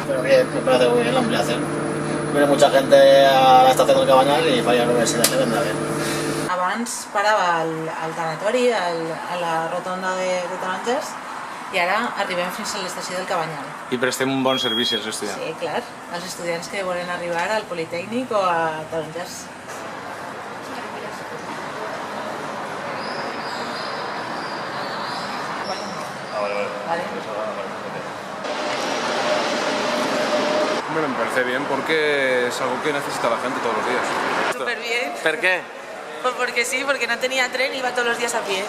Pero bien, me parece muy bien la ampliación. Viene mucha gente a la estación del Cabanyal i fa ja només si la vendrà bé. Abans parava al tanatori, a la rotonda de taronges, i ara arribem fins a l'estació del Cabanyal. I prestem un bon servici als estudiants. Sí, clar, als estudiants que volen arribar al Politécnic o a taronges. Vale. Bueno, me parece bien porque es algo que necesita la gente todos los días. Súper bien. Per què? Pues porque sí, porque no tenía tren y iba todos los días a pie.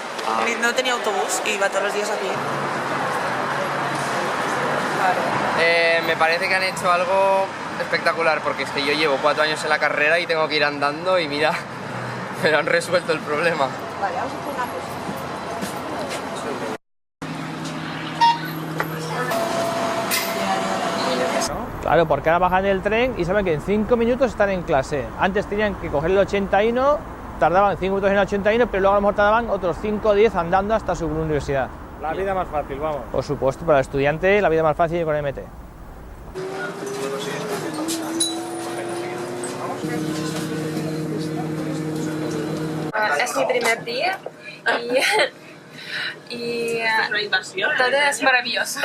No tenía autobús y iba todos los días a pie. Me parece que han hecho algo espectacular porque es que yo llevo 4 años en la carrera y tengo que ir andando y mira, me han resuelto el problema. Vale, vamos a hacer una cosa. Claro, porque ahora bajan del tren y saben que en 5 minutos están en clase. Antes tenían que coger el 81, tardaban 5 minutos en el 81, pero luego a lo mejor tardaban otros 5 o 10 andando hasta su universidad. La vida más fácil, vamos. Por supuesto, para el estudiante la vida más fácil con MT. Es mi primer día y Una inversión. todo es maravilloso.